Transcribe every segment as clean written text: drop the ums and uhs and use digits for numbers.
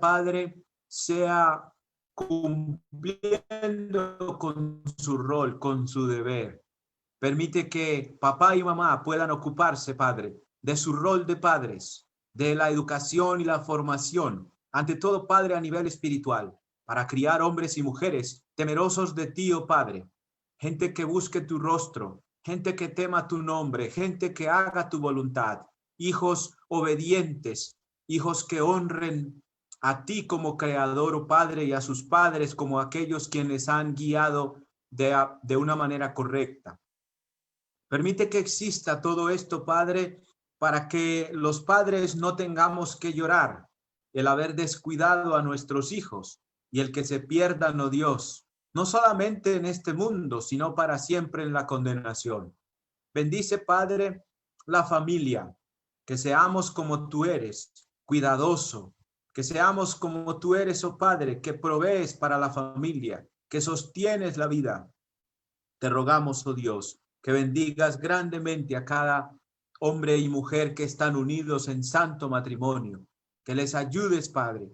Padre, sea cumpliendo con su rol, con su deber. Permite que papá y mamá puedan ocuparse, Padre, de su rol de padres, de la educación y la formación, ante todo, Padre, a nivel espiritual, para criar hombres y mujeres temerosos de ti, oh Padre, gente que busque tu rostro, gente que tema tu nombre, gente que haga tu voluntad, hijos obedientes, hijos que honren a ti como creador, oh Padre, y a sus padres como aquellos quienes han guiado de una manera correcta. Permite que exista todo esto, Padre, para que los padres no tengamos que llorar el haber descuidado a nuestros hijos y el que se pierdan, oh Dios, no solamente en este mundo, sino para siempre en la condenación. Bendice, Padre, la familia, que seamos como tú eres, cuidadoso, que seamos como tú eres, oh Padre, que provees para la familia, que sostienes la vida. Te rogamos, oh Dios, que bendigas grandemente a cada hombre y mujer que están unidos en santo matrimonio, que les ayudes, Padre,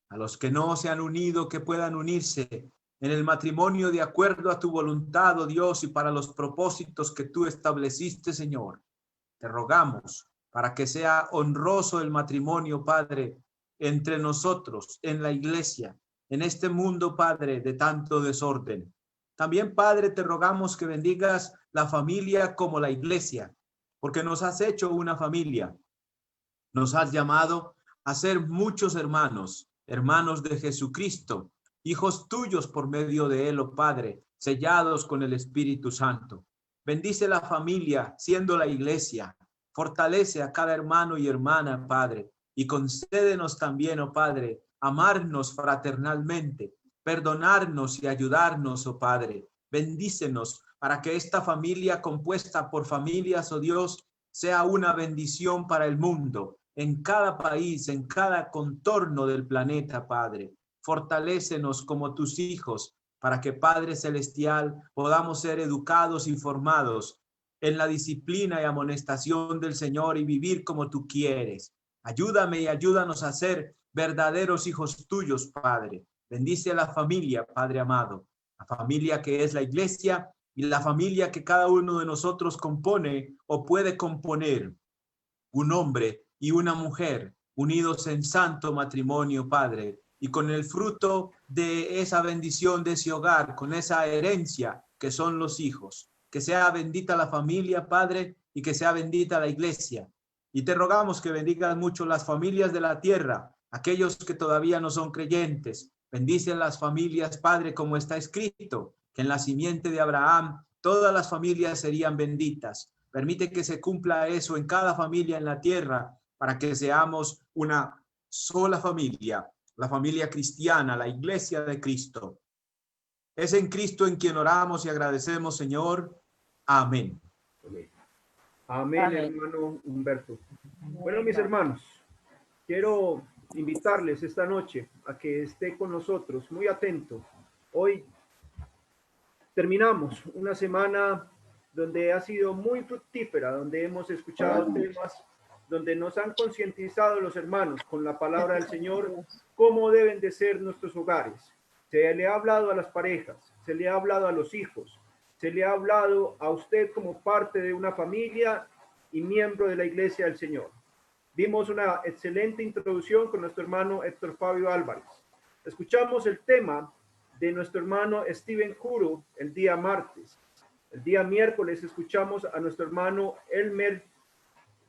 a los que no se han unido, que puedan unirse en el matrimonio de acuerdo a tu voluntad, oh Dios, y para los propósitos que tú estableciste, Señor. Te rogamos para que sea honroso el matrimonio, Padre, entre nosotros, en la iglesia, en este mundo, Padre, de tanto desorden. También, Padre, te rogamos que bendigas la familia como la iglesia, porque nos has hecho una familia. Nos has llamado a ser muchos hermanos, hermanos de Jesucristo, hijos tuyos por medio de él, oh Padre, sellados con el Espíritu Santo. Bendice la familia, siendo la iglesia. Fortalece a cada hermano y hermana, Padre, y concédenos también, oh Padre, amarnos fraternalmente, perdonarnos y ayudarnos, oh Padre. Bendícenos para que esta familia compuesta por familias, oh Dios, sea una bendición para el mundo, en cada país, en cada contorno del planeta, Padre. Fortalécenos como tus hijos, para que, Padre Celestial, podamos ser educados y formados en la disciplina y amonestación del Señor y vivir como tú quieres. Ayúdame y ayúdanos a ser verdaderos hijos tuyos, Padre. Bendice a la familia, Padre amado, la familia que es la iglesia y la familia que cada uno de nosotros compone o puede componer, un hombre y una mujer unidos en santo matrimonio, Padre, y con el fruto de esa bendición de ese hogar, con esa herencia que son los hijos. Que sea bendita la familia, Padre, y que sea bendita la iglesia. Y te rogamos que bendigas mucho las familias de la tierra, aquellos que todavía no son creyentes. Bendice las familias, Padre, como está escrito, que en la simiente de Abraham todas las familias serían benditas. Permite que se cumpla eso en cada familia en la tierra para que seamos una sola familia, la familia cristiana, la iglesia de Cristo. Es en Cristo en quien oramos y agradecemos, Señor. Amén. Amén, hermano Humberto. Bueno, mis hermanos, quiero invitarles esta noche a que esté con nosotros, muy atento. Hoy terminamos una semana donde ha sido muy fructífera, donde hemos escuchado temas, donde nos han concientizado los hermanos con la palabra del Señor, cómo deben de ser nuestros hogares. Se le ha hablado a las parejas, se le ha hablado a los hijos, se le ha hablado a usted como parte de una familia y miembro de la iglesia del Señor. Vimos una excelente introducción con nuestro hermano Héctor Fabio Álvarez. Escuchamos el tema de nuestro hermano Steven Curo el día martes. El día miércoles escuchamos a nuestro hermano Elmer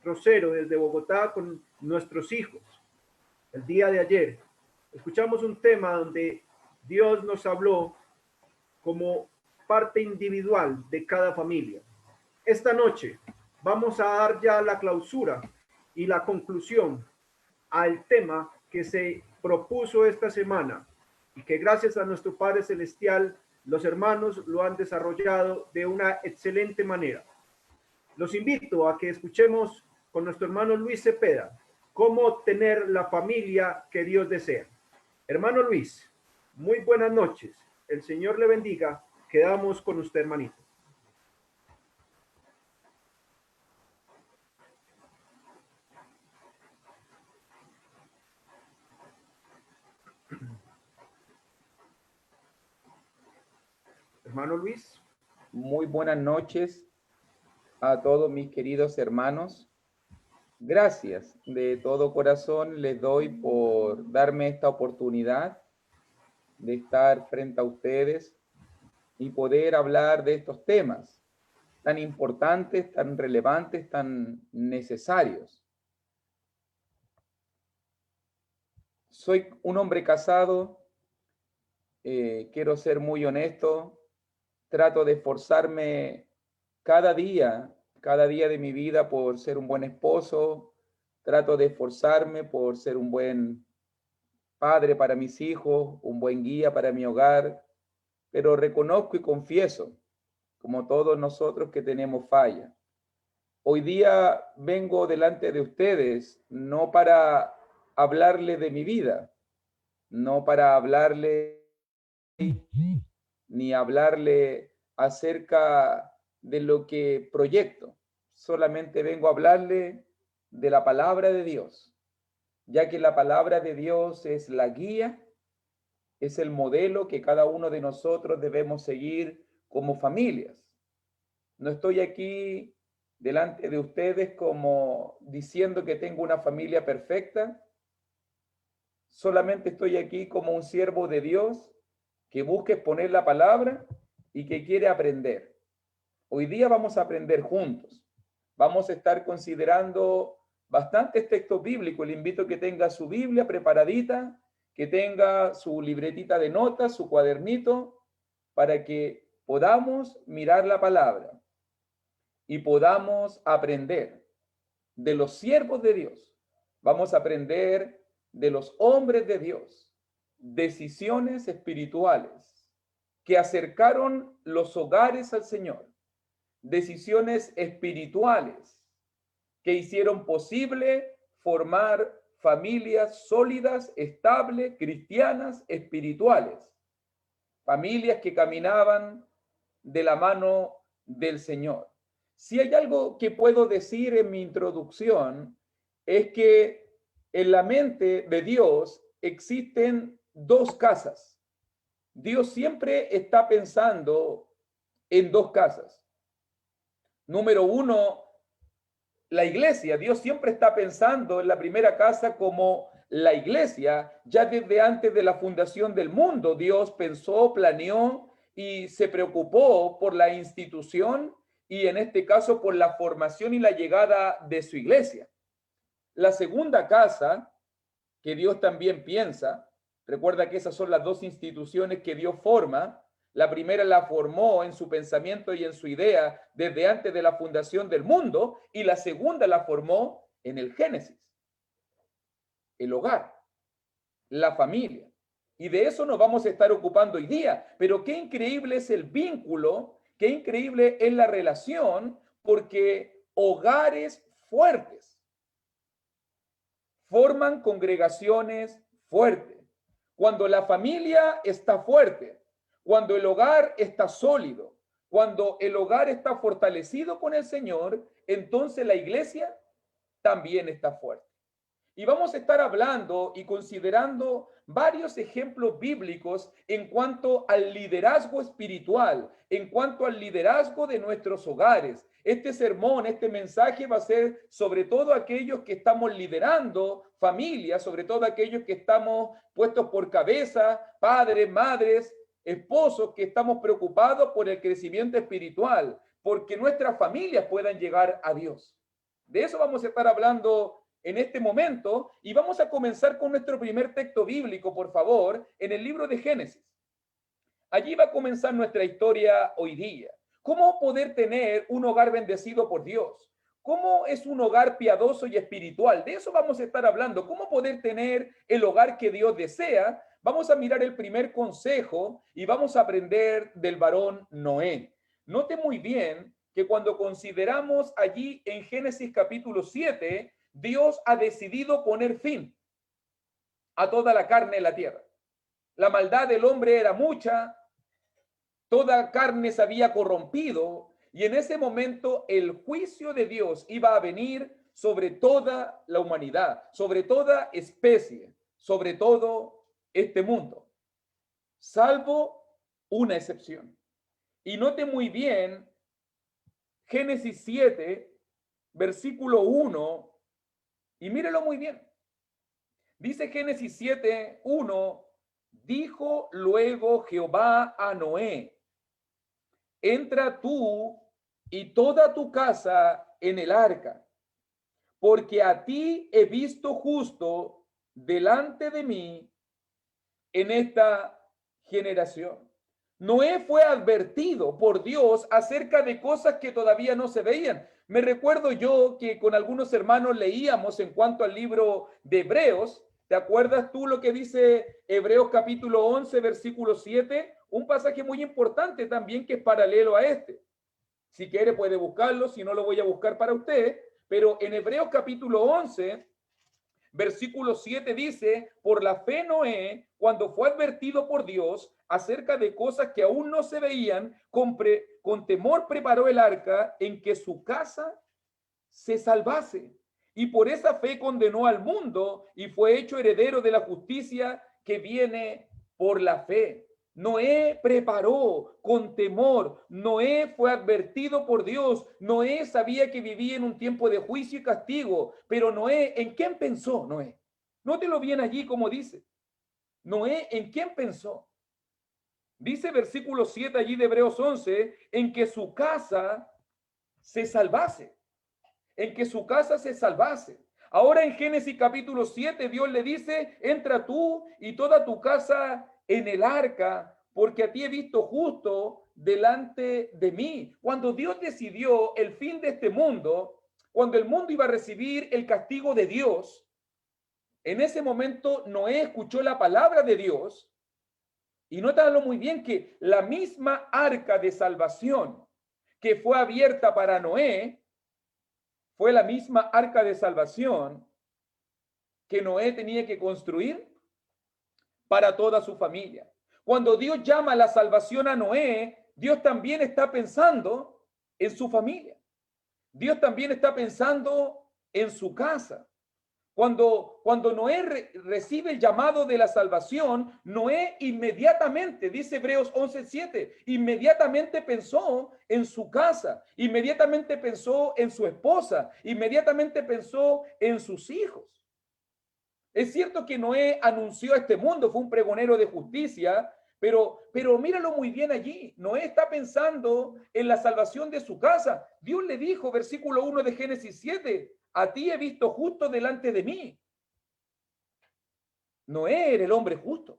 Rosero desde Bogotá con nuestros hijos. El día de ayer escuchamos un tema donde Dios nos habló como parte individual de cada familia. Esta noche vamos a dar ya la clausura y la conclusión al tema que se propuso esta semana y que gracias a nuestro Padre Celestial los hermanos lo han desarrollado de una excelente manera. Los invito a que escuchemos con nuestro hermano Luis Cepeda cómo tener la familia que Dios desea. Hermano Luis, muy buenas noches. El Señor le bendiga. Quedamos con usted, hermanito. Hermano Luis. Muy buenas noches a todos mis queridos hermanos. Gracias de todo corazón les doy por darme esta oportunidad de estar frente a ustedes y poder hablar de estos temas tan importantes, tan relevantes, tan necesarios. Soy un hombre casado, quiero ser muy honesto, trato de esforzarme cada día de mi vida por ser un buen esposo, trato de esforzarme por ser un buen padre para mis hijos, un buen guía para mi hogar, pero reconozco y confieso, como todos nosotros, que tenemos falla. Hoy día vengo delante de ustedes no para hablarle de mi vida, no para hablarle ni hablarle acerca de lo que proyecto. Solamente vengo a hablarle de la palabra de Dios, ya que la palabra de Dios es la guía, es el modelo que cada uno de nosotros debemos seguir como familias. No estoy aquí delante de ustedes como diciendo que tengo una familia perfecta, solamente estoy aquí como un siervo de Dios que busca exponer la palabra y que quiere aprender. Hoy día vamos a aprender juntos. Vamos a estar considerando bastantes textos bíblicos. Le invito a que tenga su Biblia preparadita, que tenga su libretita de notas, su cuadernito, para que podamos mirar la palabra y podamos aprender de los siervos de Dios. Vamos a aprender de los hombres de Dios, decisiones espirituales que acercaron los hogares al Señor, decisiones espirituales que hicieron posible formar familias sólidas, estables, cristianas, espirituales, familias que caminaban de la mano del Señor. Si hay algo que puedo decir en mi introducción, es que en la mente de Dios existen dos casas. Dios siempre está pensando en dos casas. Número uno, la iglesia. Dios siempre está pensando en la primera casa como la iglesia. Ya desde antes de la fundación del mundo, Dios pensó, planeó y se preocupó por la institución y en este caso por la formación y la llegada de su iglesia. La segunda casa que Dios también piensa, recuerda que esas son las dos instituciones que Dios forma. La primera la formó en su pensamiento y en su idea desde antes de la fundación del mundo, y la segunda la formó en el Génesis, el hogar, la familia. Y de eso nos vamos a estar ocupando hoy día. Pero qué increíble es el vínculo, qué increíble es la relación, porque hogares fuertes forman congregaciones fuertes. Cuando la familia está fuerte, cuando el hogar está sólido, cuando el hogar está fortalecido con el Señor, entonces la iglesia también está fuerte. Y vamos a estar hablando y considerando varios ejemplos bíblicos en cuanto al liderazgo espiritual, en cuanto al liderazgo de nuestros hogares. Este sermón, este mensaje va a ser sobre todo aquellos que estamos liderando familias, sobre todo aquellos que estamos puestos por cabeza, padres, madres, esposos, que estamos preocupados por el crecimiento espiritual, porque nuestras familias puedan llegar a Dios. De eso vamos a estar hablando en este momento y vamos a comenzar con nuestro primer texto bíblico, por favor, en el libro de Génesis. Allí va a comenzar nuestra historia hoy día. ¿Cómo poder tener un hogar bendecido por Dios? ¿Cómo es un hogar piadoso y espiritual? De eso vamos a estar hablando. ¿Cómo poder tener el hogar que Dios desea? Vamos a mirar el primer consejo y vamos a aprender del varón Noé. Note muy bien que cuando consideramos allí en Génesis capítulo 7, Dios ha decidido poner fin a toda la carne en la tierra. La maldad del hombre era mucha, toda carne se había corrompido y en ese momento el juicio de Dios iba a venir sobre toda la humanidad, sobre toda especie, sobre todo este mundo, salvo una excepción. Y note muy bien Génesis 7, versículo 1, y mírelo muy bien. Dice Génesis 7, 1, dijo luego Jehová a Noé, entra tú y toda tu casa en el arca, porque a ti he visto justo delante de mí en esta generación. Noé fue advertido por Dios acerca de cosas que todavía no se veían. Me recuerdo yo que con algunos hermanos leíamos en cuanto al libro de Hebreos. ¿Te acuerdas tú lo que dice Hebreos capítulo 11, versículo 7? Un pasaje muy importante también que es paralelo a este. Si quiere puede buscarlo, si no lo voy a buscar para usted. Pero en Hebreos capítulo 11, versículo 7 dice, por la fe Noé, cuando fue advertido por Dios acerca de cosas que aún no se veían, con temor preparó el arca en que su casa se salvase. Y por esa fe condenó al mundo y fue hecho heredero de la justicia que viene por la fe. Noé preparó con temor. Noé fue advertido por Dios. Noé sabía que vivía en un tiempo de juicio y castigo. Pero Noé, ¿en quién pensó Noé? Nótelo bien allí como dice. Noé, ¿en quién pensó? Dice versículo 7 allí de Hebreos 11, en que su casa se salvase. En que su casa se salvase. Ahora en Génesis capítulo 7, Dios le dice, entra tú y toda tu casa en el arca, porque a ti he visto justo delante de mí. Cuando Dios decidió el fin de este mundo, cuando el mundo iba a recibir el castigo de Dios, en ese momento Noé escuchó la palabra de Dios y nótalo muy bien que la misma arca de salvación que fue abierta para Noé, fue la misma arca de salvación que Noé tenía que construir para toda su familia. Cuando Dios llama a la salvación a Noé, Dios también está pensando en su familia. Dios también está pensando en su casa. Cuando Noé recibe el llamado de la salvación, Noé inmediatamente, dice Hebreos 11:7, inmediatamente pensó en su casa, inmediatamente pensó en su esposa, inmediatamente pensó en sus hijos. Es cierto que Noé anunció a este mundo, fue un pregonero de justicia, pero míralo muy bien allí. Noé está pensando en la salvación de su casa. Dios le dijo, versículo 1 de Génesis 7, a ti he visto justo delante de mí. Noé era el hombre justo.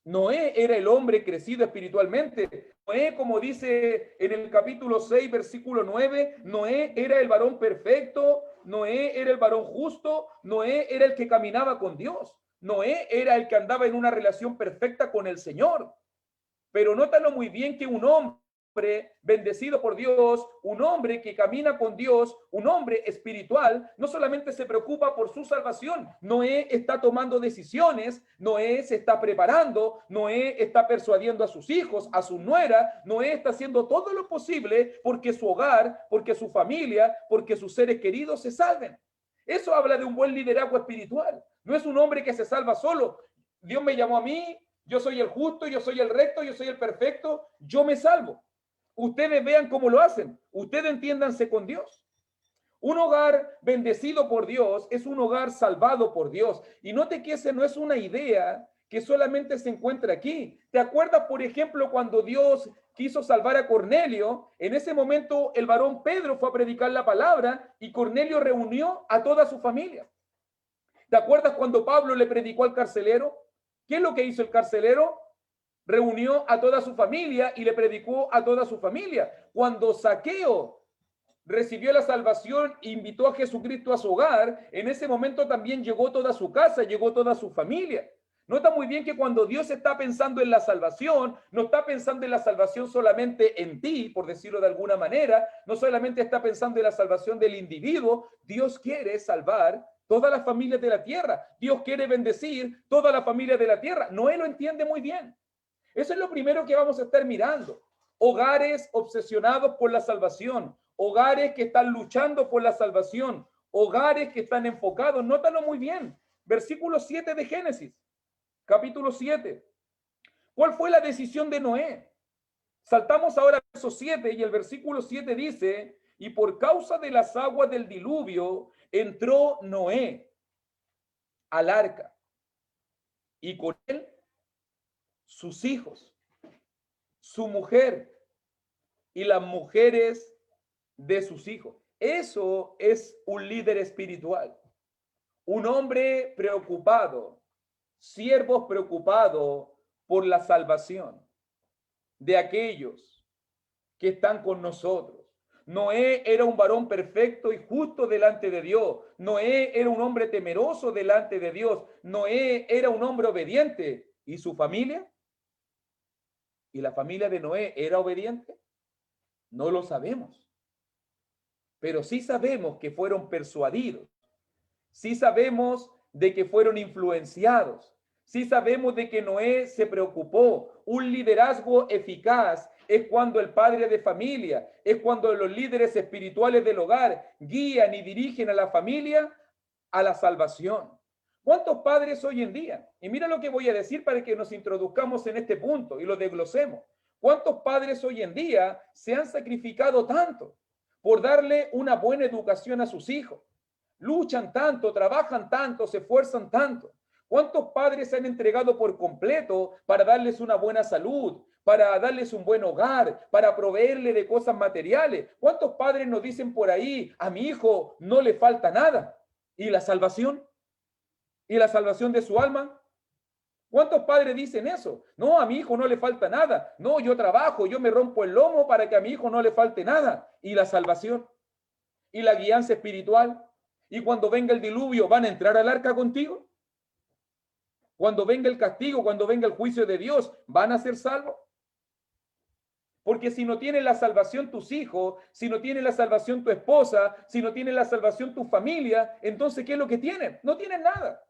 Noé era el hombre crecido espiritualmente. Noé, como dice en el capítulo 6, versículo 9, Noé era el varón perfecto, Noé era el varón justo, Noé era el que caminaba con Dios. Noé era el que andaba en una relación perfecta con el Señor. Pero nótalo muy bien que un hombre bendecido por Dios, un hombre que camina con Dios, un hombre espiritual, no solamente se preocupa por su salvación, Noé está tomando decisiones, Noé se está preparando, Noé está persuadiendo a sus hijos, a su nuera, Noé está haciendo todo lo posible porque su hogar, porque su familia, porque sus seres queridos se salven. Eso habla de un buen liderazgo espiritual. No es un hombre que se salva solo. Dios me llamó a mí, yo soy el justo, yo soy el recto, yo soy el perfecto, yo me salvo. Ustedes vean cómo lo hacen. Ustedes entiéndanse con Dios. Un hogar bendecido por Dios es un hogar salvado por Dios. Y note que esa no es una idea que solamente se encuentra aquí. ¿Te acuerdas, por ejemplo, cuando Dios quiso salvar a Cornelio? En ese momento el varón Pedro fue a predicar la palabra y Cornelio reunió a toda su familia. ¿Te acuerdas cuando Pablo le predicó al carcelero? ¿Qué es lo que hizo el carcelero? Reunió a toda su familia y le predicó a toda su familia. Cuando Zaqueo recibió la salvación e invitó a Jesucristo a su hogar, en ese momento también llegó toda su casa, llegó toda su familia. Nota muy bien que cuando Dios está pensando en la salvación, no está pensando en la salvación solamente en ti, por decirlo de alguna manera, no solamente está pensando en la salvación del individuo, Dios quiere salvar todas las familias de la tierra. Dios quiere bendecir toda la familia de la tierra. Noé lo entiende muy bien. Eso es lo primero que vamos a estar mirando. Hogares obsesionados por la salvación, hogares que están luchando por la salvación, hogares que están enfocados. Nótalo muy bien. Versículo 7 de Génesis, capítulo 7. ¿Cuál fue la decisión de Noé? Saltamos ahora al verso 7 y el versículo 7 dice, y por causa de las aguas del diluvio entró Noé al arca y con él sus hijos, su mujer y las mujeres de sus hijos. Eso es un líder espiritual, un hombre preocupado, siervos preocupados por la salvación de aquellos que están con nosotros. Noé era un varón perfecto y justo delante de Dios. Noé era un hombre temeroso delante de Dios. Noé era un hombre obediente. ¿Y su familia? ¿Y la familia de Noé era obediente? No lo sabemos. Pero sí sabemos que fueron persuadidos. Sí sabemos de que fueron influenciados. Sí sabemos de que Noé se preocupó. Un liderazgo eficaz es cuando el padre de familia, es cuando los líderes espirituales del hogar guían y dirigen a la familia a la salvación. ¿Cuántos padres hoy en día? Y mira lo que voy a decir para que nos introduzcamos en este punto y lo desglosemos. ¿Cuántos padres hoy en día se han sacrificado tanto por darle una buena educación a sus hijos? Luchan tanto, trabajan tanto, se esfuerzan tanto. ¿Cuántos padres se han entregado por completo para darles una buena salud, para darles un buen hogar, para proveerle de cosas materiales? ¿Cuántos padres nos dicen por ahí, a mi hijo no le falta nada? ¿Y la salvación? ¿Y la salvación de su alma? ¿Cuántos padres dicen eso? No, a mi hijo no le falta nada. No, yo trabajo, yo me rompo el lomo para que a mi hijo no le falte nada. ¿Y la salvación? ¿Y la guianza espiritual? ¿Y cuando venga el diluvio, van a entrar al arca contigo? Cuando venga el castigo, cuando venga el juicio de Dios, ¿van a ser salvos? Porque si no tienen la salvación tus hijos, si no tiene la salvación tu esposa, si no tiene la salvación tu familia, entonces ¿qué es lo que tienen? No tienen nada.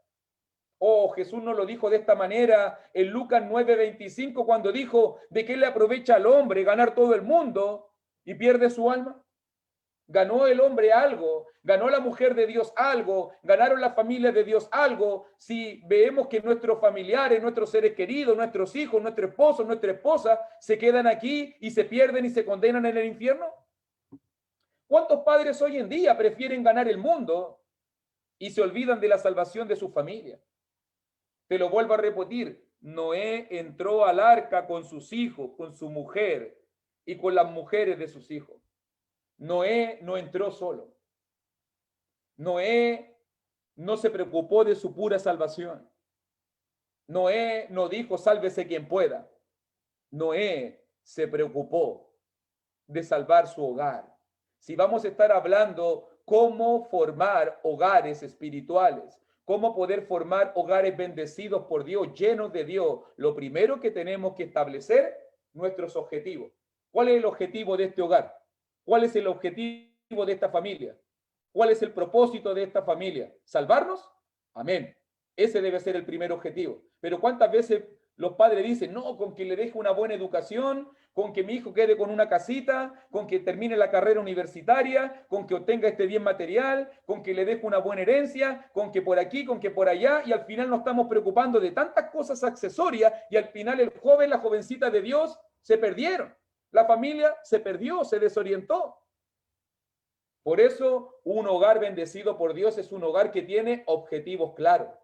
Oh, Jesús nos lo dijo de esta manera en Lucas 9:25 cuando dijo, ¿de qué le aprovecha al hombre ganar todo el mundo y pierde su alma? ¿Ganó el hombre algo? ¿Ganó la mujer de Dios algo? ¿Ganaron las familias de Dios algo? Si vemos que nuestros familiares, nuestros seres queridos, nuestros hijos, nuestro esposo, nuestra esposa se quedan aquí y se pierden y se condenan en el infierno. ¿Cuántos padres hoy en día prefieren ganar el mundo y se olvidan de la salvación de su familia? Te lo vuelvo a repetir, Noé entró al arca con sus hijos, con su mujer y con las mujeres de sus hijos. Noé no entró solo. Noé no se preocupó de su pura salvación. Noé no dijo, sálvese quien pueda. Noé se preocupó de salvar su hogar. Si vamos a estar hablando cómo formar hogares espirituales, cómo poder formar hogares bendecidos por Dios, llenos de Dios, lo primero que tenemos que establecer, nuestros objetivos. ¿Cuál es el objetivo de este hogar? ¿Cuál es el objetivo de esta familia? ¿Cuál es el propósito de esta familia? ¿Salvarnos? Amén. Ese debe ser el primer objetivo. Pero ¿cuántas veces los padres dicen, no, con que le deje una buena educación, con que mi hijo quede con una casita, con que termine la carrera universitaria, con que obtenga este bien material, con que le deje una buena herencia, con que por aquí, con que por allá, y al final nos estamos preocupando de tantas cosas accesorias y al final el joven, la jovencita de Dios se perdieron. La familia se perdió, se desorientó. Por eso, un hogar bendecido por Dios es un hogar que tiene objetivos claros,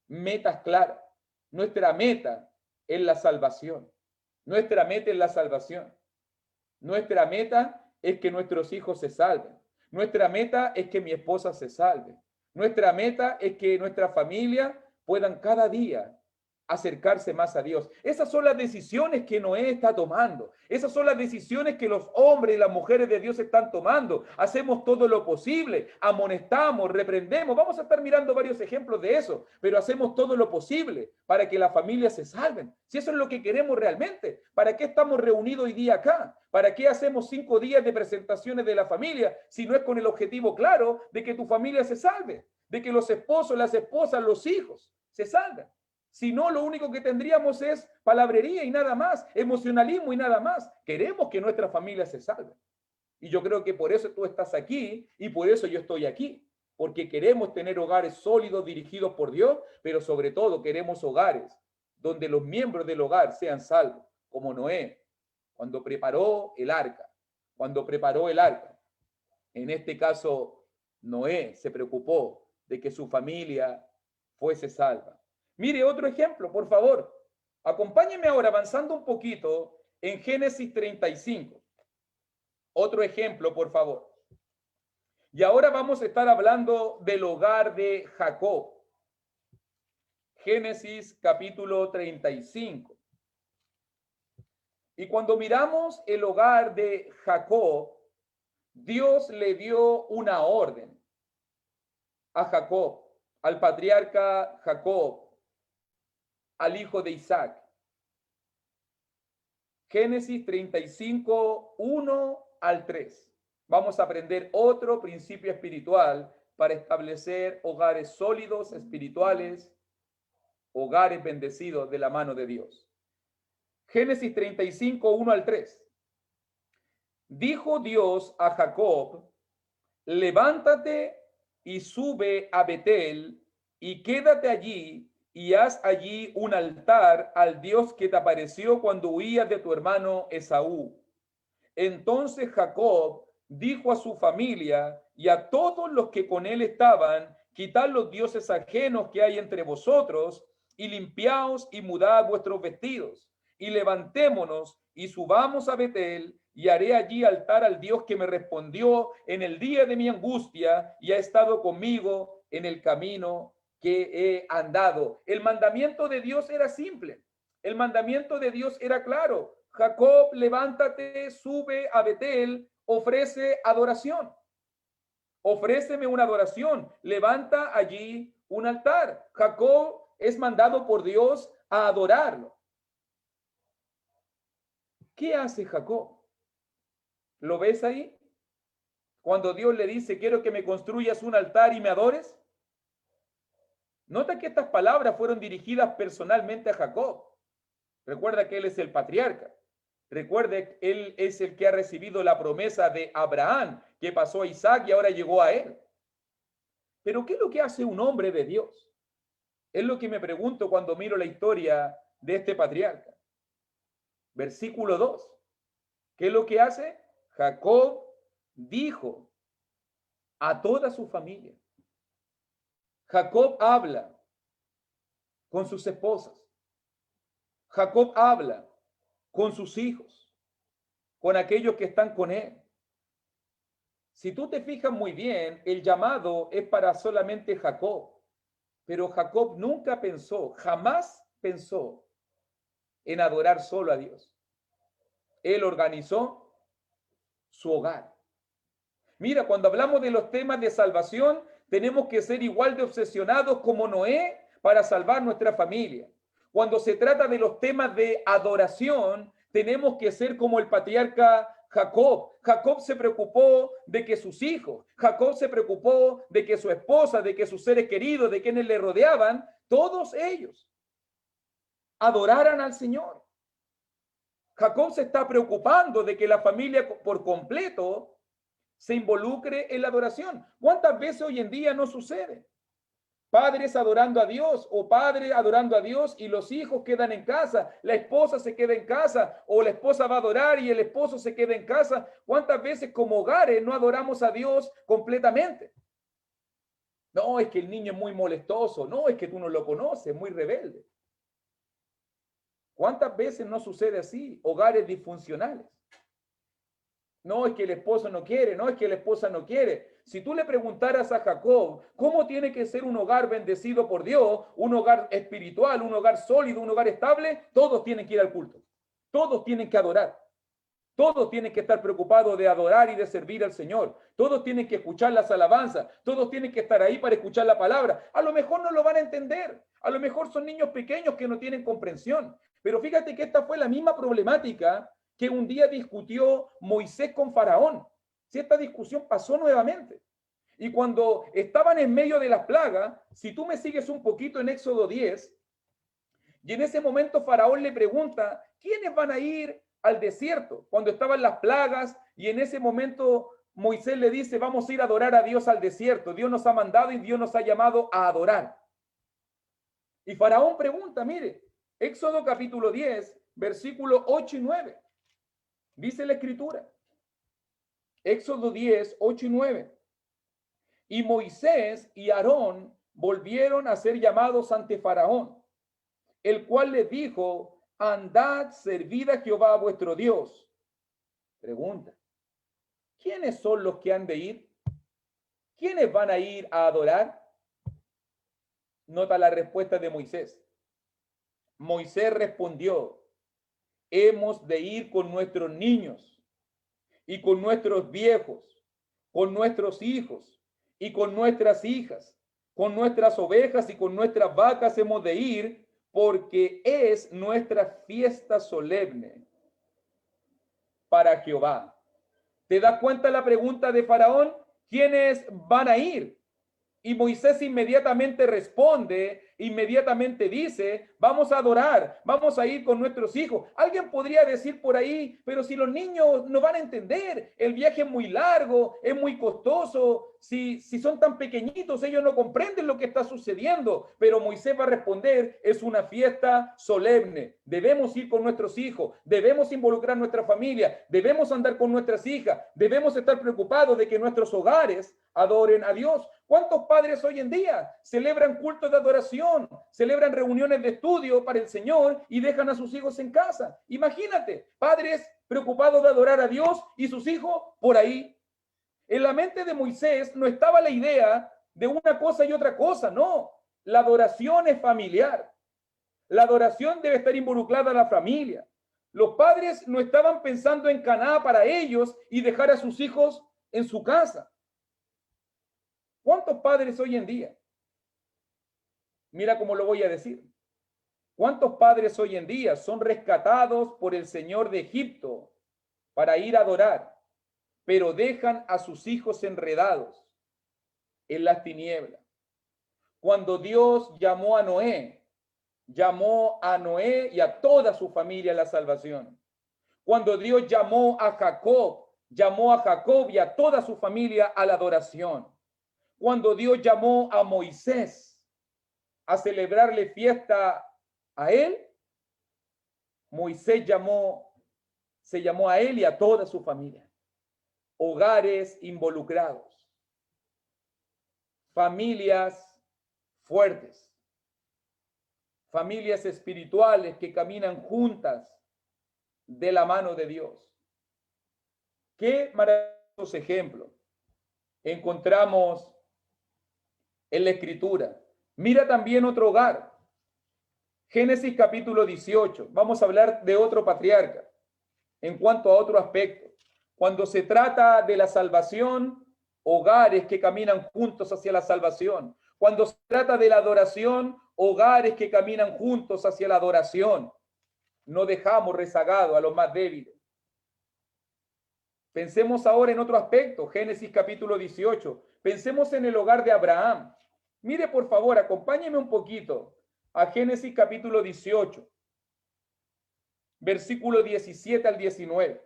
metas claras. Nuestra meta es la salvación. Nuestra meta es la salvación. Nuestra meta es que nuestros hijos se salven. Nuestra meta es que mi esposa se salve. Nuestra meta es que nuestra familia puedan cada día acercarse más a Dios. Esas son las decisiones que Noé está tomando. Esas son las decisiones que los hombres y las mujeres de Dios están tomando. Hacemos todo lo posible, amonestamos, reprendemos. Vamos a estar mirando varios ejemplos de eso, pero hacemos todo lo posible para que las familias se salven. Si eso es lo que queremos realmente, ¿para qué estamos reunidos hoy día acá? ¿Para qué hacemos 5 días de presentaciones de la familia si no es con el objetivo claro de que tu familia se salve? De que los esposos, las esposas, los hijos se salven. Si no, lo único que tendríamos es palabrería y nada más, emocionalismo y nada más. Queremos que nuestra familia se salve. Y yo creo que por eso tú estás aquí y por eso yo estoy aquí. Porque queremos tener hogares sólidos dirigidos por Dios, pero sobre todo queremos hogares donde los miembros del hogar sean salvos, como Noé, cuando preparó el arca, cuando preparó el arca. En este caso, Noé se preocupó de que su familia fuese salva. Mire otro ejemplo, por favor. Acompáñeme ahora avanzando un poquito en Génesis 35. Otro ejemplo, por favor. Y ahora vamos a estar hablando del hogar de Jacob. Génesis capítulo 35. Y cuando miramos el hogar de Jacob, Dios le dio una orden a Jacob, al patriarca Jacob, al hijo de Isaac. Génesis 35, 1 al 3. Vamos a aprender otro principio espiritual para establecer hogares sólidos, espirituales, hogares bendecidos de la mano de Dios. Génesis 35, 1 al 3. Dijo Dios a Jacob: levántate y sube a Betel y quédate allí y haz allí un altar al Dios que te apareció cuando huías de tu hermano Esaú. Entonces Jacob dijo a su familia y a todos los que con él estaban: quitad los dioses ajenos que hay entre vosotros y limpiaos y mudad vuestros vestidos y levantémonos y subamos a Betel y haré allí altar al Dios que me respondió en el día de mi angustia y ha estado conmigo en el camino que he andado. El mandamiento de Dios era simple. El mandamiento de Dios era claro. Jacob, levántate, sube a Betel, ofrece adoración. Ofréceme una adoración. Levanta allí un altar. Jacob es mandado por Dios a adorarlo. ¿Qué hace Jacob? ¿Lo ves ahí? Cuando Dios le dice: quiero que me construyas un altar y me adores. Nota que estas palabras fueron dirigidas personalmente a Jacob. Recuerda que él es el patriarca. Recuerde, él es el que ha recibido la promesa de Abraham, que pasó a Isaac y ahora llegó a él. Pero ¿qué es lo que hace un hombre de Dios? Es lo que me pregunto cuando miro la historia de este patriarca. Versículo 2. ¿Qué es lo que hace? Jacob dijo a toda su familia. Jacob habla con sus esposas. Jacob habla con sus hijos, con aquellos que están con él. Si tú te fijas muy bien, el llamado es para solamente Jacob, pero Jacob nunca pensó, jamás pensó en adorar solo a Dios. Él organizó su hogar. Mira, cuando hablamos de los temas de salvación, tenemos que ser igual de obsesionados como Noé para salvar nuestra familia. Cuando se trata de los temas de adoración, tenemos que ser como el patriarca Jacob. Jacob se preocupó de que sus hijos, Jacob se preocupó de que su esposa, de que sus seres queridos, de quienes le rodeaban, todos ellos adoraran al Señor. Jacob se está preocupando de que la familia por completo se involucre en la adoración. ¿Cuántas veces hoy en día no sucede? Padres adorando a Dios o padres adorando a Dios y los hijos quedan en casa, la esposa se queda en casa o la esposa va a adorar y el esposo se queda en casa. ¿Cuántas veces como hogares no adoramos a Dios completamente? No, es que el niño es muy molestoso, no, es que tú no lo conoces, muy rebelde. ¿Cuántas veces no sucede así? Hogares disfuncionales. No, es que el esposo no quiere, no, es que la esposa no quiere. Si tú le preguntaras a Jacob cómo tiene que ser un hogar bendecido por Dios, un hogar espiritual, un hogar sólido, un hogar estable, todos tienen que ir al culto. Todos tienen que adorar. Todos tienen que estar preocupados de adorar y de servir al Señor. Todos tienen que escuchar las alabanzas. Todos tienen que estar ahí para escuchar la palabra. A lo mejor no lo van a entender. A lo mejor son niños pequeños que no tienen comprensión. Pero fíjate que esta fue la misma problemática que un día discutió Moisés con Faraón. Si esta discusión pasó nuevamente. Y cuando estaban en medio de las plagas, si tú me sigues un poquito en Éxodo 10, y en ese momento Faraón le pregunta, ¿quiénes van a ir al desierto? Cuando estaban las plagas, y en ese momento Moisés le dice, vamos a ir a adorar a Dios al desierto. Dios nos ha mandado y Dios nos ha llamado a adorar. Y Faraón pregunta, mire, Éxodo capítulo 10, versículo 8 y 9. Dice la Escritura, Éxodo 10, 8 y 9. Y Moisés y Aarón volvieron a ser llamados ante Faraón, el cual les dijo, andad, servid a Jehová vuestro Dios. Pregunta, ¿quiénes son los que han de ir? ¿Quiénes van a ir a adorar? Nota la respuesta de Moisés. Moisés respondió, hemos de ir con nuestros niños y con nuestros viejos, con nuestros hijos y con nuestras hijas, con nuestras ovejas y con nuestras vacas hemos de ir, porque es nuestra fiesta solemne para Jehová. ¿Te das cuenta la pregunta de Faraón? ¿Quiénes van a ir? Y Moisés inmediatamente responde, inmediatamente dice, vamos a adorar, vamos a ir con nuestros hijos. Alguien podría decir por ahí, pero si los niños no van a entender, el viaje es muy largo, es muy costoso, si son tan pequeñitos, ellos no comprenden lo que está sucediendo. Pero Moisés va a responder, es una fiesta solemne, debemos ir con nuestros hijos, debemos involucrar nuestra familia, debemos andar con nuestras hijas, debemos estar preocupados de que nuestros hogares adoren a Dios. ¿Cuántos padres hoy en día celebran cultos de adoración, celebran reuniones de estudio para el Señor y dejan a sus hijos en casa? Imagínate, padres preocupados de adorar a Dios y sus hijos por ahí. En la mente de Moisés no estaba la idea de una cosa y otra cosa, no. La adoración es familiar. La adoración debe estar involucrada en la familia. Los padres no estaban pensando en Caná para ellos y dejar a sus hijos en su casa. ¿Cuántos padres hoy en día? Mira cómo lo voy a decir. ¿Cuántos padres hoy en día son rescatados por el Señor de Egipto para ir a adorar, pero dejan a sus hijos enredados en las tinieblas? Cuando Dios llamó a Noé y a toda su familia a la salvación. Cuando Dios llamó a Jacob y a toda su familia a la adoración. Cuando Dios llamó a Moisés a celebrarle fiesta a él, Moisés se llamó a él y a toda su familia. Hogares involucrados, familias fuertes, familias espirituales que caminan juntas de la mano de Dios. Qué maravillosos ejemplos encontramos en la Escritura. Mira también otro hogar. Génesis capítulo 18. Vamos a hablar de otro patriarca en cuanto a otro aspecto. Cuando se trata de la salvación, hogares que caminan juntos hacia la salvación. Cuando se trata de la adoración, hogares que caminan juntos hacia la adoración. No dejamos rezagado a los más débiles. Pensemos ahora en otro aspecto, Génesis capítulo 18. Pensemos en el hogar de Abraham. Mire, por favor, acompáñeme un poquito a Génesis capítulo 18, versículo 17 al 19.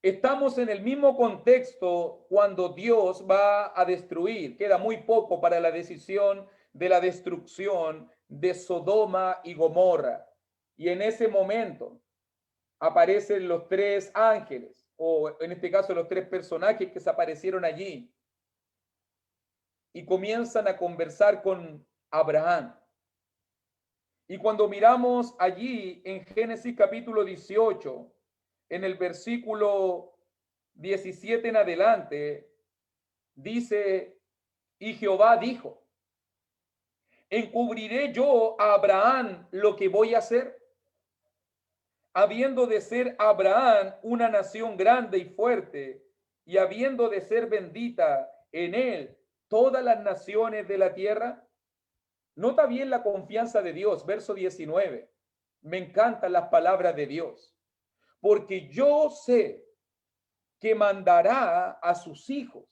Estamos en el mismo contexto cuando Dios va a destruir. Queda muy poco para la decisión de la destrucción de Sodoma y Gomorra. Y en ese momento aparecen los tres ángeles, o en este caso los tres personajes que se aparecieron allí, y comienzan a conversar con Abraham. Y cuando miramos allí en Génesis capítulo 18, en el versículo 17 en adelante, dice, y Jehová dijo, ¿encubriré yo a Abraham lo que voy a hacer? Habiendo de ser Abraham una nación grande y fuerte, y habiendo de ser bendita en él todas las naciones de la tierra. Nota bien la confianza de Dios, verso 19. Me encantan las palabras de Dios. Porque yo sé que mandará a sus hijos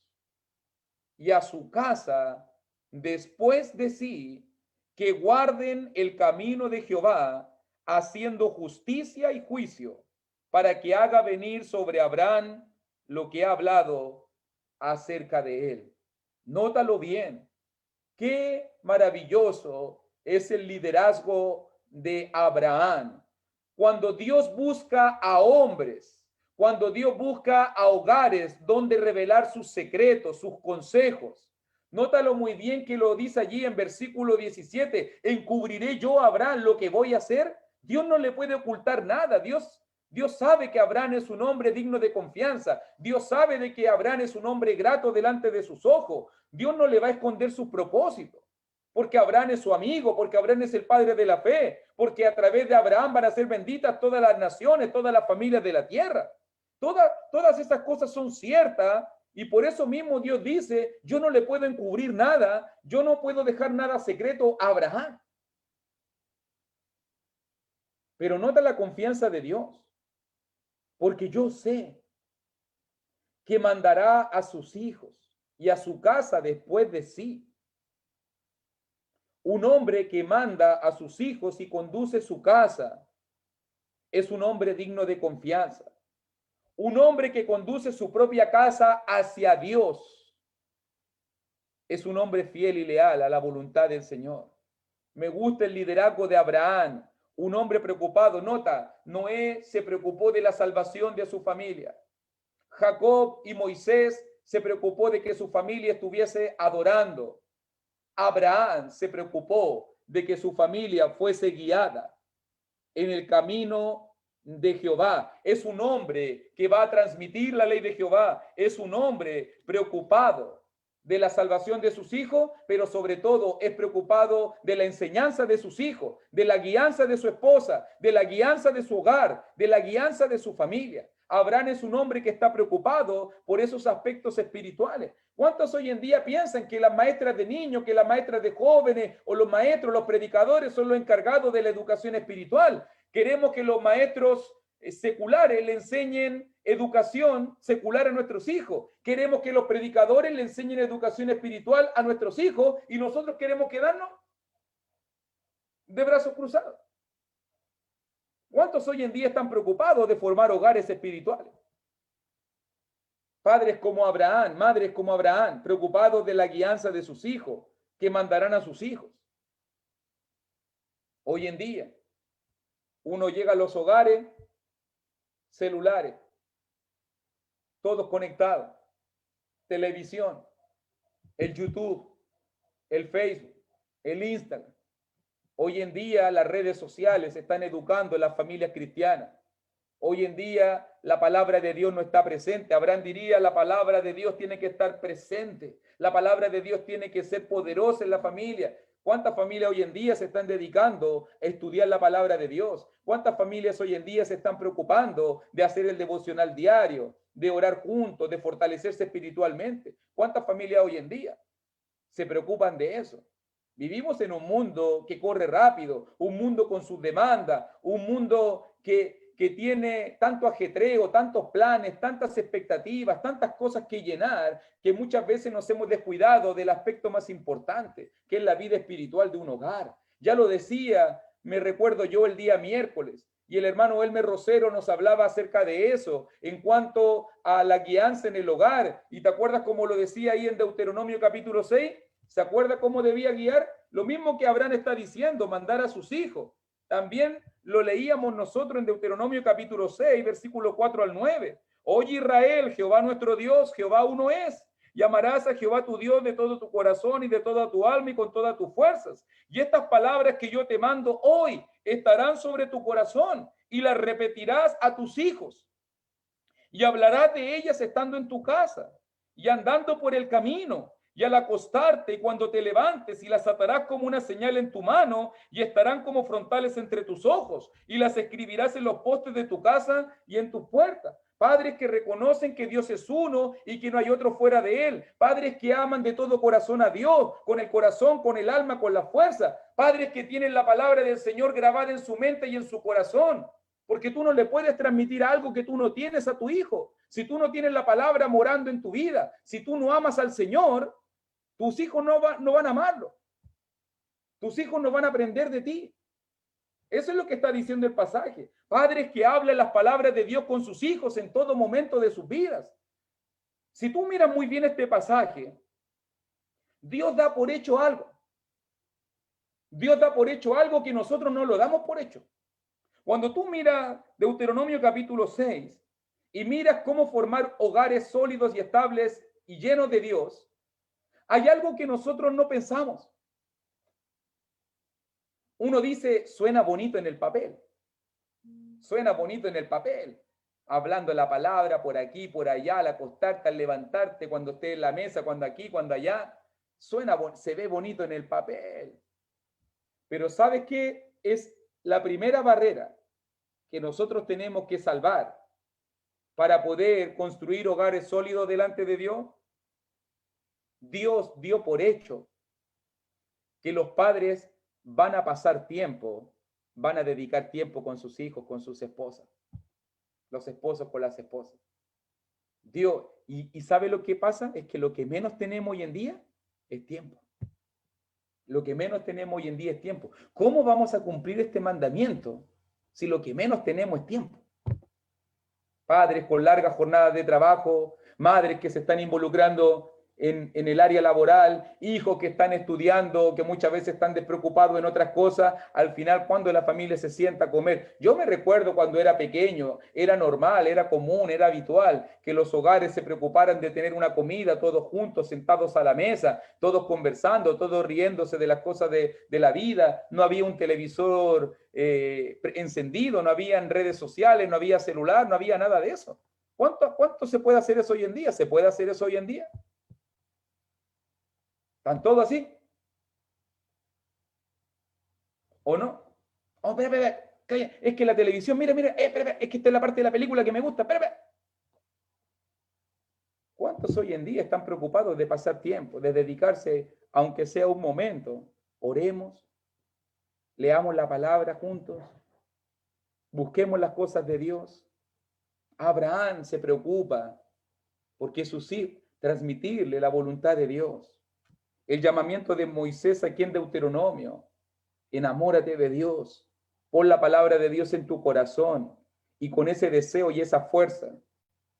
y a su casa después de sí, que guarden el camino de Jehová, haciendo justicia y juicio, para que haga venir sobre Abraham lo que ha hablado acerca de él. Nótalo bien. Qué maravilloso es el liderazgo de Abraham. cuando Dios busca a hombres, cuando Dios busca a hogares donde revelar sus secretos, sus consejos. Nótalo muy bien que lo dice allí en versículo 17, encubriré yo a Abraham lo que voy a hacer. Dios no le puede ocultar nada. Dios sabe que Abraham es un hombre digno de confianza. Dios sabe de que Abraham es un hombre grato delante de sus ojos. Dios no le va a esconder sus propósitos, porque Abraham es su amigo, porque Abraham es el padre de la fe, porque a través de Abraham van a ser benditas todas las naciones, todas las familias de la tierra. Todas estas cosas son ciertas y por eso mismo Dios dice, yo no le puedo encubrir nada, yo no puedo dejar nada secreto a Abraham. Pero nota la confianza de Dios, porque yo sé que mandará a sus hijos y a su casa después de sí. Un hombre que manda a sus hijos y conduce su casa es un hombre digno de confianza. Un hombre que conduce su propia casa hacia Dios es un hombre fiel y leal a la voluntad del Señor. Me gusta el liderazgo de Abraham, un hombre preocupado. Nota, Noé se preocupó de la salvación de su familia. Jacob y Moisés se preocupó de que su familia estuviese adorando. Abraham se preocupó de que su familia fuese guiada en el camino de Jehová. Es un hombre que va a transmitir la ley de Jehová. Es un hombre preocupado de la salvación de sus hijos, pero sobre todo es preocupado de la enseñanza de sus hijos, de la guianza de su esposa, de la guianza de su hogar, de la guianza de su familia. Abraham es un hombre que está preocupado por esos aspectos espirituales. ¿Cuántos hoy en día piensan que las maestras de niños, que las maestras de jóvenes o los maestros, los predicadores son los encargados de la educación espiritual? Queremos que los maestros seculares le enseñen educación secular a nuestros hijos. Queremos que los predicadores le enseñen educación espiritual a nuestros hijos y nosotros queremos quedarnos de brazos cruzados. ¿Cuántos hoy en día están preocupados de formar hogares espirituales? Padres como Abraham, madres como Abraham, preocupados de la guianza de sus hijos, que mandarán a sus hijos. Hoy en día, uno llega a los hogares, celulares, todos conectados, televisión, el YouTube, el Facebook, el Instagram. Hoy en día las redes sociales están educando a las familias cristianas. Hoy en día la palabra de Dios no está presente. Abraham diría, la palabra de Dios tiene que estar presente. La palabra de Dios tiene que ser poderosa en la familia. ¿Cuántas familias hoy en día se están dedicando a estudiar la palabra de Dios? ¿Cuántas familias hoy en día se están preocupando de hacer el devocional diario, de orar juntos, de fortalecerse espiritualmente? ¿Cuántas familias hoy en día se preocupan de eso? Vivimos en un mundo que corre rápido, un mundo con sus demandas, un mundo que tiene tanto ajetreo, tantos planes, tantas expectativas, tantas cosas que llenar, que muchas veces nos hemos descuidado del aspecto más importante, que es la vida espiritual de un hogar. Ya lo decía, me recuerdo yo el día miércoles, y el hermano Elmer Rosero nos hablaba acerca de eso, en cuanto a la guianza en el hogar. ¿Y te acuerdas cómo lo decía ahí en Deuteronomio capítulo 6? ¿Se acuerda cómo debía guiar? Lo mismo que Abraham está diciendo, mandar a sus hijos. También lo leíamos nosotros en Deuteronomio capítulo 6, versículo 4 al 9. Oye Israel, Jehová nuestro Dios, Jehová uno es. Y amarás a Jehová tu Dios de todo tu corazón y de toda tu alma y con todas tus fuerzas. Y estas palabras que yo te mando hoy estarán sobre tu corazón y las repetirás a tus hijos. Y hablarás de ellas estando en tu casa y andando por el camino y al acostarte y cuando te levantes, y las atarás como una señal en tu mano y estarán como frontales entre tus ojos y las escribirás en los postes de tu casa y en tus puertas. Padres que reconocen que Dios es uno y que no hay otro fuera de él. Padres que aman de todo corazón a Dios, con el corazón, con el alma, con la fuerza. Padres que tienen la palabra del Señor grabada en su mente y en su corazón. Porque tú no le puedes transmitir algo que tú no tienes a tu hijo. Si tú no tienes la palabra morando en tu vida, si tú no amas al Señor, tus hijos no van a amarlo. Tus hijos no van a aprender de ti. Eso es lo que está diciendo el pasaje. Padres que hablan las palabras de Dios con sus hijos en todo momento de sus vidas. Si tú miras muy bien este pasaje, Dios da por hecho algo. Dios da por hecho algo que nosotros no lo damos por hecho. Cuando tú miras Deuteronomio capítulo 6 y miras cómo formar hogares sólidos y estables y llenos de Dios, hay algo que nosotros no pensamos. Uno dice, suena bonito en el papel. Suena bonito en el papel. Hablando la palabra por aquí, por allá, al acostarte, al levantarte, cuando estés en la mesa, cuando aquí, cuando allá. Se ve bonito en el papel. Pero ¿sabes qué? Es la primera barrera que nosotros tenemos que salvar para poder construir hogares sólidos delante de Dios. Dios dio por hecho que los padres van a pasar tiempo, van a dedicar tiempo con sus hijos, con sus esposas, los esposos con las esposas. Dios, y ¿sabe lo que pasa? Es que lo que menos tenemos hoy en día es tiempo. Lo que menos tenemos hoy en día es tiempo. ¿Cómo vamos a cumplir este mandamiento si lo que menos tenemos es tiempo? Padres con largas jornadas de trabajo, madres que se están involucrando en el área laboral, hijos que están estudiando, que muchas veces están despreocupados en otras cosas. Al final, cuando la familia se sienta a comer, yo me recuerdo cuando era pequeño, era normal, era común, era habitual que los hogares se preocuparan de tener una comida todos juntos, sentados a la mesa, todos conversando, todos riéndose de las cosas de la vida. No había un televisor encendido, no había redes sociales, no había celular, no había nada de eso. ¿Cuánto se puede hacer eso hoy en día? ¿Se puede hacer eso hoy en día? ¿Están todos así? ¿O no? Oh, espera, calla. Es que la televisión, mira, espera, es que esta es la parte de la película que me gusta, espera. ¿Cuántos hoy en día están preocupados de pasar tiempo, de dedicarse, aunque sea un momento? Oremos, leamos la palabra juntos, busquemos las cosas de Dios. Abraham se preocupa porque sus hijos, transmitirle la voluntad de Dios. El llamamiento de Moisés aquí en Deuteronomio: enamórate de Dios, pon la palabra de Dios en tu corazón y con ese deseo y esa fuerza,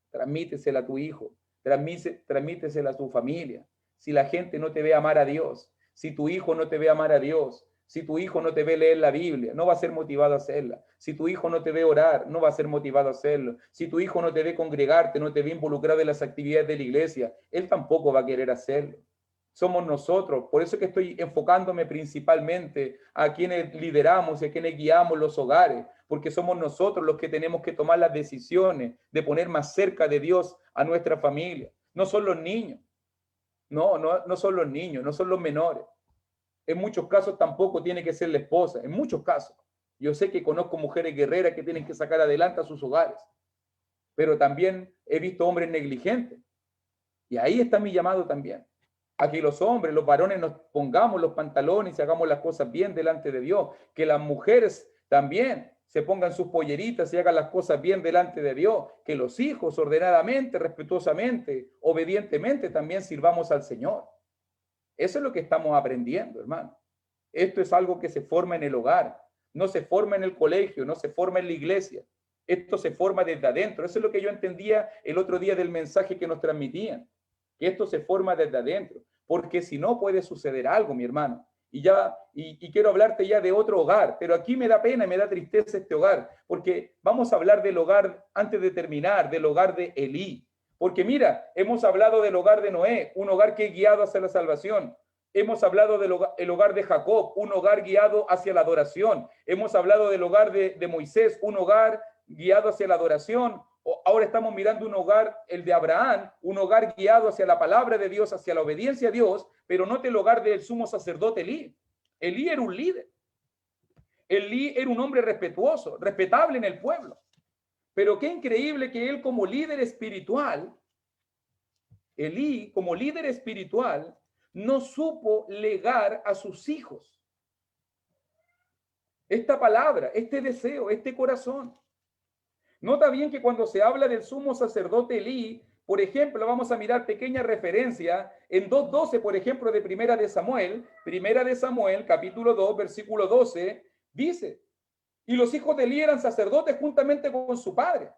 transmítesela a tu hijo, transmítesela a tu familia. Si la gente no te ve amar a Dios, si tu hijo no te ve amar a Dios, si tu hijo no te ve leer la Biblia, no va a ser motivado a hacerla. Si tu hijo no te ve orar, no va a ser motivado a hacerlo. Si tu hijo no te ve congregarte, no te ve involucrado en las actividades de la iglesia, él tampoco va a querer hacerlo. Somos nosotros. Por eso que estoy enfocándome principalmente a quienes lideramos y a quienes guiamos los hogares, porque somos nosotros los que tenemos que tomar las decisiones de poner más cerca de Dios a nuestra familia. No son los niños. No son los niños, no son los menores. En muchos casos tampoco tiene que ser la esposa, en muchos casos. Yo sé que conozco mujeres guerreras que tienen que sacar adelante a sus hogares, pero también he visto hombres negligentes. Y ahí está mi llamado también, a que los hombres, los varones, nos pongamos los pantalones y hagamos las cosas bien delante de Dios, que las mujeres también se pongan sus polleritas y hagan las cosas bien delante de Dios, que los hijos ordenadamente, respetuosamente, obedientemente también sirvamos al Señor. Eso es lo que estamos aprendiendo, hermano. Esto es algo que se forma en el hogar, no se forma en el colegio, no se forma en la iglesia. Esto se forma desde adentro. Eso es lo que yo entendía el otro día del mensaje que nos transmitían, que esto se forma desde adentro, porque si no puede suceder algo, mi hermano. Y quiero hablarte ya de otro hogar, pero aquí me da pena y me da tristeza este hogar, porque vamos a hablar del hogar, antes de terminar, del hogar de Elí. Porque mira, hemos hablado del hogar de Noé, un hogar que es guiado hacia la salvación. Hemos hablado del hogar de Jacob, un hogar guiado hacia la adoración. Hemos hablado del hogar de Moisés, un hogar guiado hacia la adoración. Ahora estamos mirando un hogar, el de Abraham, un hogar guiado hacia la palabra de Dios, hacia la obediencia a Dios, pero note el hogar del sumo sacerdote Elí. Elí era un líder. Elí era un hombre respetuoso, respetable en el pueblo. Pero qué increíble que él como líder espiritual, Elí como líder espiritual, no supo legar a sus hijos esta palabra, este deseo, este corazón. Nota bien que cuando se habla del sumo sacerdote Elí, por ejemplo, vamos a mirar pequeña referencia en 2:12, por ejemplo, de Primera de Samuel, capítulo 2, versículo 12, dice: y los hijos de Elí eran sacerdotes juntamente con su padre.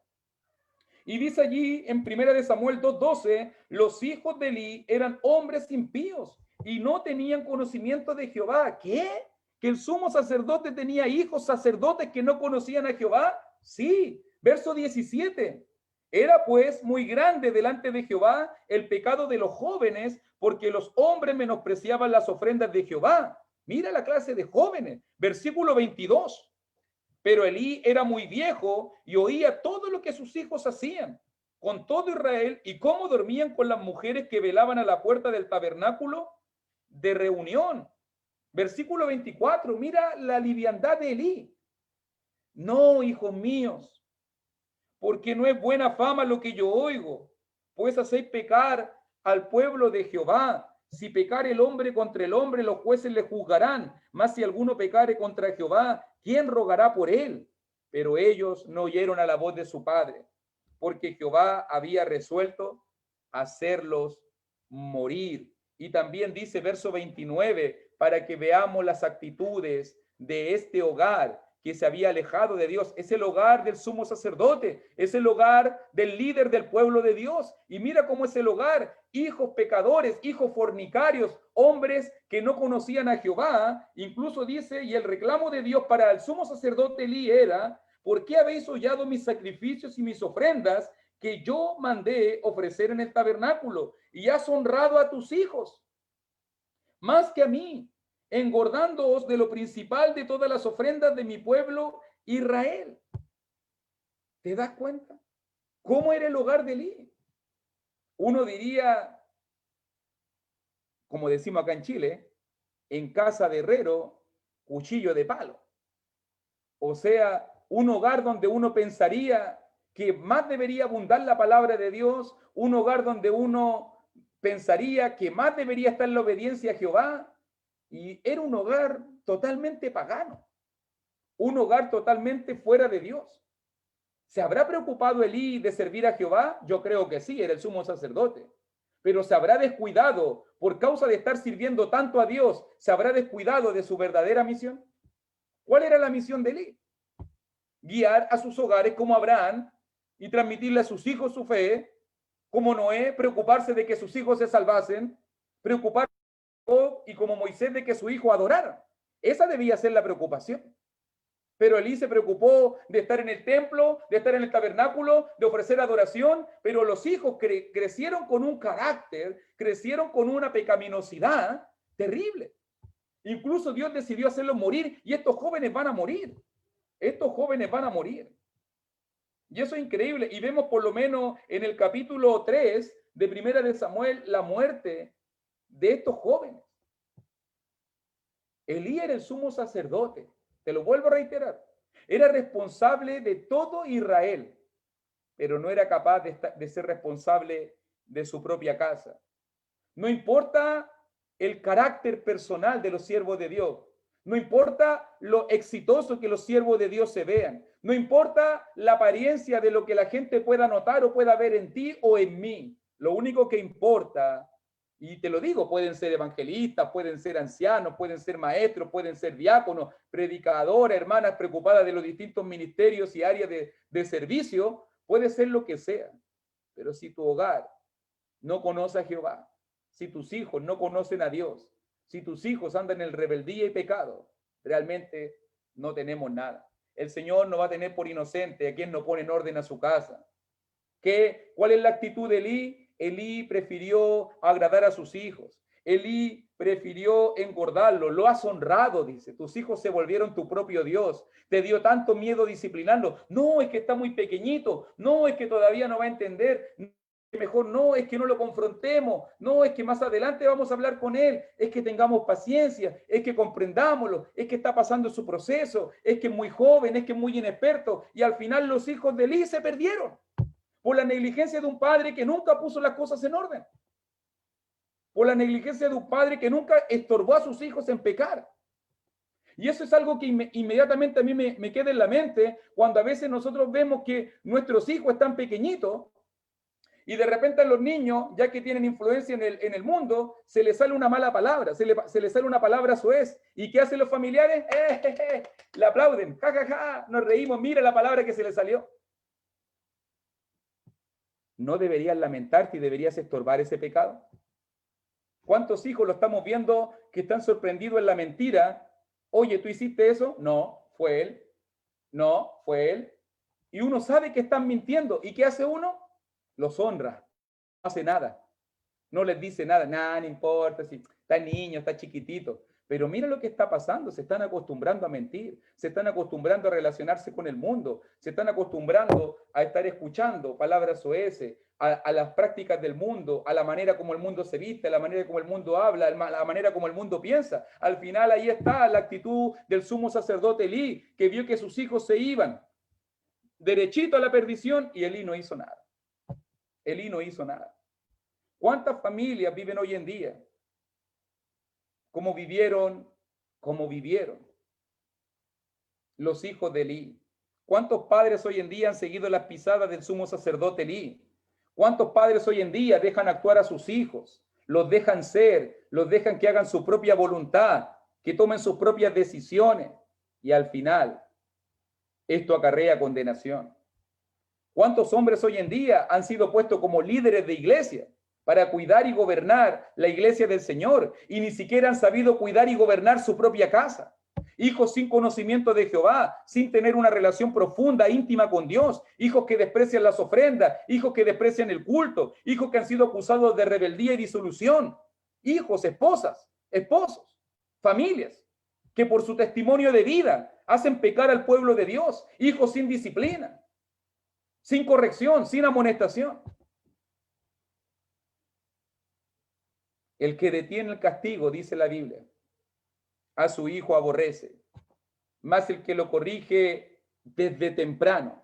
Y dice allí en Primera de Samuel 2:12, los hijos de Elí eran hombres impíos y no tenían conocimiento de Jehová. ¿Qué? ¿Que el sumo sacerdote tenía hijos sacerdotes que no conocían a Jehová? Sí. Verso 17. Era pues muy grande delante de Jehová el pecado de los jóvenes, porque los hombres menospreciaban las ofrendas de Jehová. Mira la clase de jóvenes. Versículo 22. Pero Elí era muy viejo y oía todo lo que sus hijos hacían con todo Israel y cómo dormían con las mujeres que velaban a la puerta del tabernáculo de reunión. Versículo 24, mira la liviandad de Elí. No, hijos míos, porque no es buena fama lo que yo oigo, pues hacéis pecar al pueblo de Jehová. Si pecare el hombre contra el hombre, los jueces le juzgarán. Mas si alguno pecare contra Jehová, ¿quién rogará por él? Pero ellos no oyeron a la voz de su padre, porque Jehová había resuelto hacerlos morir. Y también dice verso 29, para que veamos las actitudes de este hogar que se había alejado de Dios. Es el hogar del sumo sacerdote, es el hogar del líder del pueblo de Dios. Y mira cómo es el hogar: hijos pecadores, hijos fornicarios, hombres que no conocían a Jehová. Incluso dice, y el reclamo de Dios para el sumo sacerdote Elí era: ¿por qué habéis hollado mis sacrificios y mis ofrendas que yo mandé ofrecer en el tabernáculo? Y has honrado a tus hijos más que a mí, engordándoos de lo principal de todas las ofrendas de mi pueblo Israel. ¿Te das cuenta cómo era el hogar de Elí? Uno diría, como decimos acá en Chile, en casa de herrero, cuchillo de palo. O sea, un hogar donde uno pensaría que más debería abundar la palabra de Dios, un hogar donde uno pensaría que más debería estar la obediencia a Jehová, y era un hogar totalmente pagano, un hogar totalmente fuera de Dios. ¿Se habrá preocupado Elí de servir a Jehová? Yo creo que sí, era el sumo sacerdote. Pero ¿se habrá descuidado por causa de estar sirviendo tanto a Dios? ¿Se habrá descuidado de su verdadera misión? ¿Cuál era la misión de Elí? Guiar a sus hogares como Abraham y transmitirle a sus hijos su fe, como Noé, preocuparse de que sus hijos se salvasen, preocuparse y como Moisés de que su hijo adorara. Esa debía ser la preocupación. Pero Elí se preocupó de estar en el templo, de estar en el tabernáculo, de ofrecer adoración, pero los hijos crecieron con un carácter, crecieron con una pecaminosidad terrible. Incluso Dios decidió hacerlos morir, y estos jóvenes van a morir. Estos jóvenes van a morir. Y eso es increíble. Y vemos por lo menos en el capítulo 3 de Primera de Samuel la muerte de estos jóvenes. Elí era el sumo sacerdote. Te lo vuelvo a reiterar. Era responsable de todo Israel, pero no era capaz de ser responsable de su propia casa. No importa el carácter personal de los siervos de Dios. No importa lo exitoso que los siervos de Dios se vean. No importa la apariencia de lo que la gente pueda notar o pueda ver en ti o en mí. Lo único que importa, y te lo digo, pueden ser evangelistas, pueden ser ancianos, pueden ser maestros, pueden ser diáconos, predicadores, hermanas preocupadas de los distintos ministerios y áreas de servicio, puede ser lo que sea. Pero si tu hogar no conoce a Jehová, si tus hijos no conocen a Dios, si tus hijos andan en rebeldía y pecado, realmente no tenemos nada. El Señor no va a tener por inocente a quien no pone en orden a su casa. ¿Cuál es la actitud de Elí? Elí prefirió agradar a sus hijos. Elí prefirió engordarlo. Lo has honrado, dice. Tus hijos se volvieron tu propio Dios. Te dio tanto miedo disciplinarlo. No, es que está muy pequeñito. No, es que todavía no va a entender. Mejor no, es que no lo confrontemos, no, es que más adelante vamos a hablar con él, es que tengamos paciencia, es que comprendámoslo, es que está pasando su proceso, es que es muy joven, es que es muy inexperto, y al final los hijos de Elí se perdieron por la negligencia de un padre que nunca puso las cosas en orden, por la negligencia de un padre que nunca estorbó a sus hijos en pecar. Y eso es algo que inmediatamente a mí me queda en la mente cuando a veces nosotros vemos que nuestros hijos están pequeñitos. Y de repente a los niños, ya que tienen influencia en el mundo, se les sale una mala palabra, se les sale una palabra soez. ¿Y qué hacen los familiares? Le aplauden, ja, ja, ja, nos reímos, mira la palabra que se le salió. ¿No deberías lamentarte y deberías estorbar ese pecado? ¿Cuántos hijos lo estamos viendo que están sorprendidos en la mentira Oye, ¿tú hiciste eso? No, fue él. No, fue él. Y uno sabe que están mintiendo. ¿Y qué hace uno? Los honra. No hace nada. No les dice nada. Nada, no importa si está niño, está chiquitito. Pero mira lo que está pasando. Se están acostumbrando a mentir. Se están acostumbrando a relacionarse con el mundo. Se están acostumbrando a estar escuchando palabras soeces, a las prácticas del mundo, a la manera como el mundo se viste, a la manera como el mundo habla, a la manera como el mundo piensa. Al final ahí está la actitud del sumo sacerdote Elí, que vio que sus hijos se iban derechito a la perdición y Elí no hizo nada. Elí no hizo nada. ¿Cuántas familias viven hoy en día? ¿Cómo vivieron? ¿Cómo vivieron los hijos de Elí? ¿Cuántos padres hoy en día han seguido las pisadas del sumo sacerdote Elí? ¿Cuántos padres hoy en día dejan actuar a sus hijos? Los dejan ser, los dejan que hagan su propia voluntad, que tomen sus propias decisiones y al final esto acarrea condenación. ¿Cuántos hombres hoy en día han sido puestos como líderes de iglesia para cuidar y gobernar la iglesia del Señor y ni siquiera han sabido cuidar y gobernar su propia casa? Hijos sin conocimiento de Jehová, sin tener una relación profunda, íntima con Dios, hijos que desprecian las ofrendas, hijos que desprecian el culto, hijos que han sido acusados de rebeldía y disolución, hijos, esposas, esposos, familias, que por su testimonio de vida hacen pecar al pueblo de Dios, hijos sin disciplina, sin corrección, sin amonestación. El que detiene el castigo, dice la Biblia, a su hijo aborrece, mas el que lo corrige desde temprano,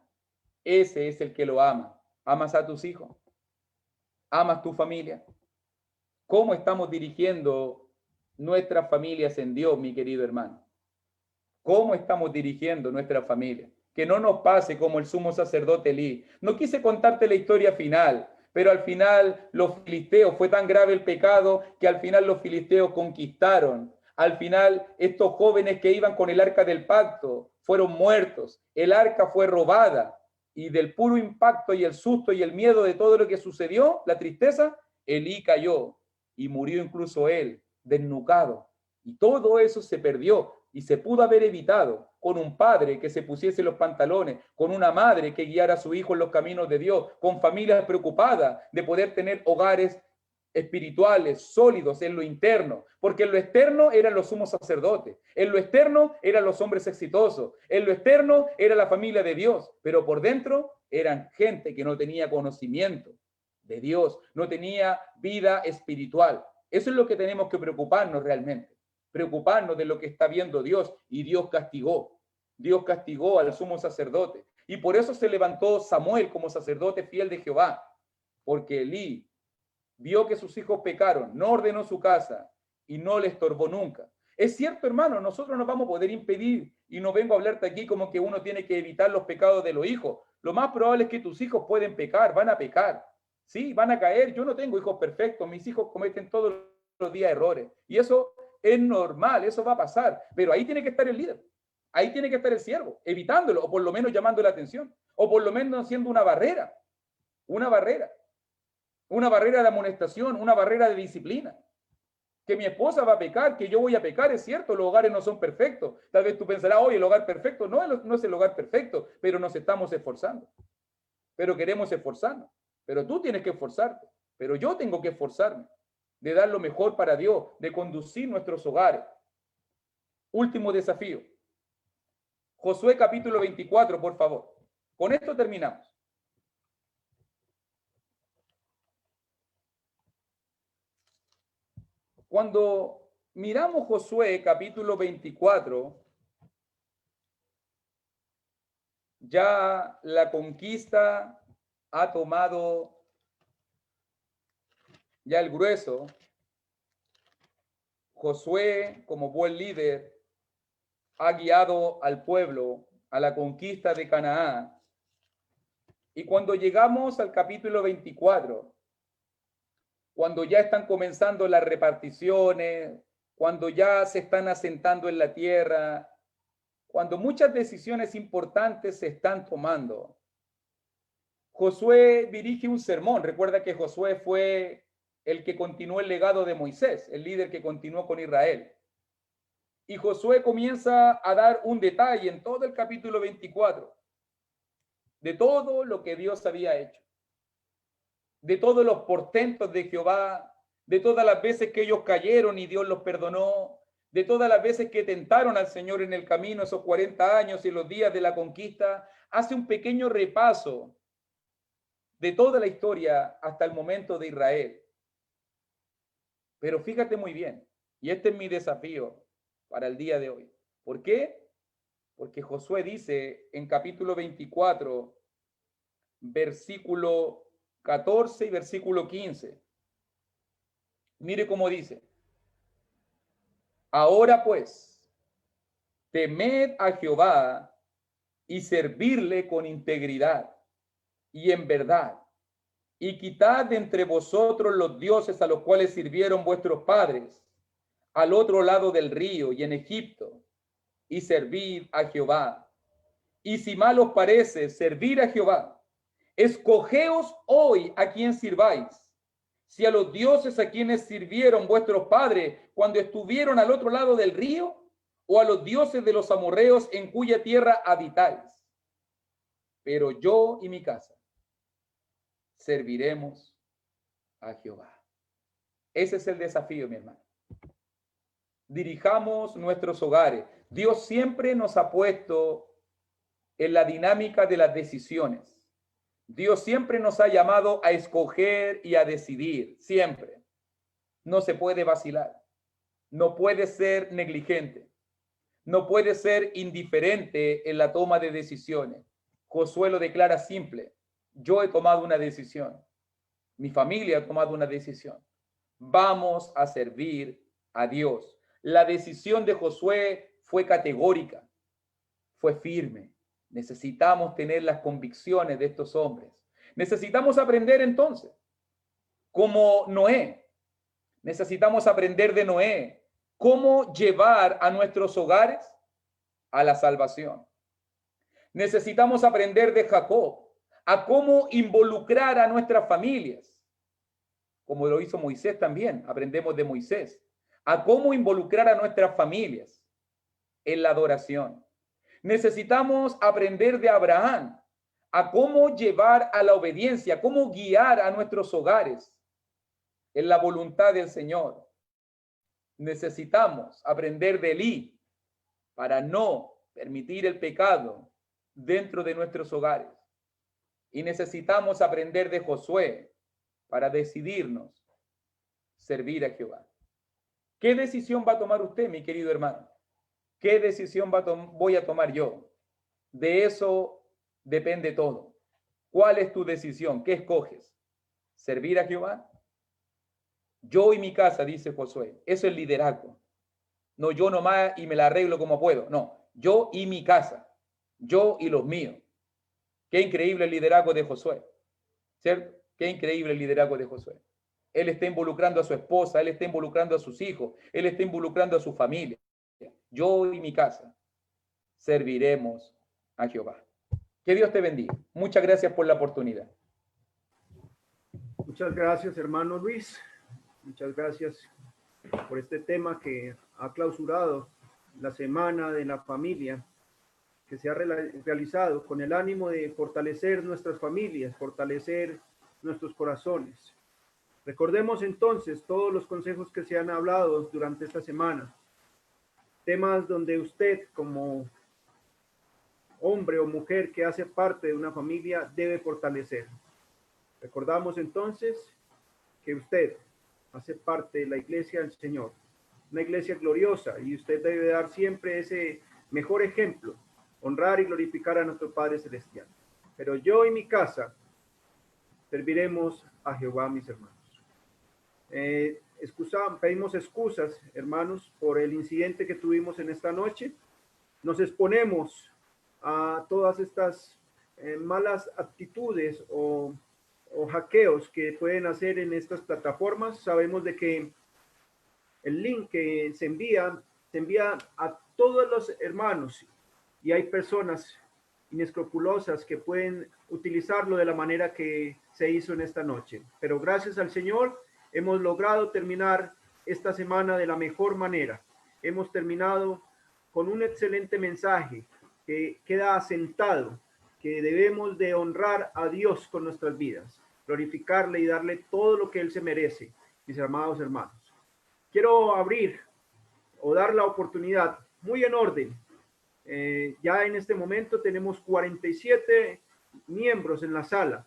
ese es el que lo ama. ¿Amas a tus hijos? ¿Amas tu familia? ¿Cómo estamos dirigiendo nuestras familias en Dios, mi querido hermano? ¿Cómo estamos dirigiendo nuestra familia? Que no nos pase como el sumo sacerdote Elí. No quise contarte la historia final, pero al final los filisteos, fue tan grave el pecado que al final los filisteos conquistaron. Al final estos jóvenes que iban con el arca del pacto fueron muertos. El arca fue robada y del puro impacto y el susto y el miedo de todo lo que sucedió, la tristeza, Elí cayó y murió incluso él, desnucado. Y todo eso se perdió. Y se pudo haber evitado con un padre que se pusiese los pantalones, con una madre que guiara a su hijo en los caminos de Dios, con familias preocupadas de poder tener hogares espirituales, sólidos en lo interno, porque en lo externo eran los sumos sacerdotes, en lo externo eran los hombres exitosos, en lo externo era la familia de Dios, pero por dentro eran gente que no tenía conocimiento de Dios, no tenía vida espiritual. Eso es lo que tenemos que preocuparnos realmente. Preocuparnos de lo que está viendo Dios, y Dios castigó al sumo sacerdote, y por eso se levantó Samuel como sacerdote fiel de Jehová, porque Elí vio que sus hijos pecaron, no ordenó su casa y no le estorbó nunca. Es cierto, hermano, nosotros no vamos a poder impedir, y no vengo a hablarte aquí como que uno tiene que evitar los pecados de los hijos. Lo más probable es que tus hijos pueden pecar, van a pecar, sí, van a caer. Yo no tengo hijos perfectos, mis hijos cometen todos los días errores, y eso es normal, eso va a pasar, pero ahí tiene que estar el líder, ahí tiene que estar el siervo, evitándolo, o por lo menos llamando la atención, o por lo menos haciendo una barrera de amonestación, una barrera de disciplina. Que mi esposa va a pecar, que yo voy a pecar, es cierto, los hogares no son perfectos. Tal vez tú pensarás, oye, el hogar perfecto, no es el hogar perfecto, pero nos estamos esforzando, pero queremos esforzarnos, pero tú tienes que esforzarte, pero yo tengo que esforzarme de dar lo mejor para Dios, de conducir nuestros hogares. Último desafío. Josué capítulo 24, por favor. Con esto terminamos. Cuando miramos Josué capítulo 24, ya la conquista ha tomado ya el grueso. Josué, como buen líder, ha guiado al pueblo a la conquista de Canaán. Y cuando llegamos al capítulo 24, cuando ya están comenzando las reparticiones, cuando ya se están asentando en la tierra, cuando muchas decisiones importantes se están tomando, Josué dirige un sermón. Recuerda que Josué fue el que continuó el legado de Moisés, el líder que continuó con Israel. Y Josué comienza a dar un detalle en todo el capítulo 24 de todo lo que Dios había hecho, de todos los portentos de Jehová, de todas las veces que ellos cayeron y Dios los perdonó, de todas las veces que tentaron al Señor en el camino esos 40 años y los días de la conquista. Hace un pequeño repaso de toda la historia hasta el momento de Israel. Pero fíjate muy bien, y este es mi desafío para el día de hoy. ¿Por qué? Porque Josué dice en capítulo 24, versículo 14 y versículo 15. Mire cómo dice. Ahora pues, temed a Jehová y servirle con integridad y en verdad, y quitad de entre vosotros los dioses a los cuales sirvieron vuestros padres al otro lado del río y en Egipto, y servid a Jehová. Y si mal os parece servir a Jehová, escogeos hoy a quien sirváis, si a los dioses a quienes sirvieron vuestros padres cuando estuvieron al otro lado del río, o a los dioses de los amorreos en cuya tierra habitáis. Pero yo y mi casa serviremos a Jehová. Ese es el desafío, mi hermano. Dirijamos nuestros hogares. Dios siempre nos ha puesto en la dinámica de las decisiones. Dios siempre nos ha llamado a escoger y a decidir, siempre. No se puede vacilar, no puede ser negligente, no puede ser indiferente en la toma de decisiones. Josué lo declara simple: yo he tomado una decisión, mi familia ha tomado una decisión. Vamos a servir a Dios. La decisión de Josué fue categórica, fue firme. Necesitamos tener las convicciones de estos hombres. Necesitamos aprender entonces, como Noé. Necesitamos aprender de Noé cómo llevar a nuestros hogares a la salvación. Necesitamos aprender de Jacob a cómo involucrar a nuestras familias, como lo hizo Moisés también. Aprendemos de Moisés a cómo involucrar a nuestras familias en la adoración. Necesitamos aprender de Abraham a cómo llevar a la obediencia, cómo guiar a nuestros hogares en la voluntad del Señor. Necesitamos aprender de Elí para no permitir el pecado dentro de nuestros hogares. Y necesitamos aprender de Josué para decidirnos servir a Jehová. ¿Qué decisión va a tomar usted, mi querido hermano? ¿Qué decisión voy a tomar yo? De eso depende todo. ¿Cuál es tu decisión? ¿Qué escoges? ¿Servir a Jehová? Yo y mi casa, dice Josué. Eso es liderazgo. No yo nomás y me la arreglo como puedo. No, yo y mi casa. Yo y los míos. Qué increíble el liderazgo de Josué. ¿Cierto? Qué increíble el liderazgo de Josué. Él está involucrando a su esposa, él está involucrando a sus hijos, él está involucrando a su familia. Yo y mi casa serviremos a Jehová. Que Dios te bendiga. Muchas gracias por la oportunidad. Muchas gracias, hermano Luis. Muchas gracias por este tema que ha clausurado la Semana de la Familia, que se ha realizado con el ánimo de fortalecer nuestras familias, fortalecer nuestros corazones. Recordemos entonces todos los consejos que se han hablado durante esta semana. Temas donde usted, como hombre o mujer que hace parte de una familia, debe fortalecer. Recordamos entonces que usted hace parte de la iglesia del Señor, una iglesia gloriosa, y usted debe dar siempre ese mejor ejemplo, honrar y glorificar a nuestro Padre Celestial. Pero yo y mi casa serviremos a Jehová, mis hermanos. Pedimos excusas, hermanos, por el incidente que tuvimos en esta noche. Nos exponemos a todas estas malas actitudes o hackeos que pueden hacer en estas plataformas. Sabemos de que el link que se envía a todos los hermanos, y hay personas inescrupulosas que pueden utilizarlo de la manera que se hizo en esta noche. Pero gracias al Señor hemos logrado terminar esta semana de la mejor manera. hemos terminado con un excelente mensaje que queda asentado, que debemos de honrar a Dios con nuestras vidas, glorificarle y darle todo lo que Él se merece, mis amados hermanos. Quiero abrir o dar la oportunidad, muy en orden. Ya en este momento tenemos 47 miembros en la sala.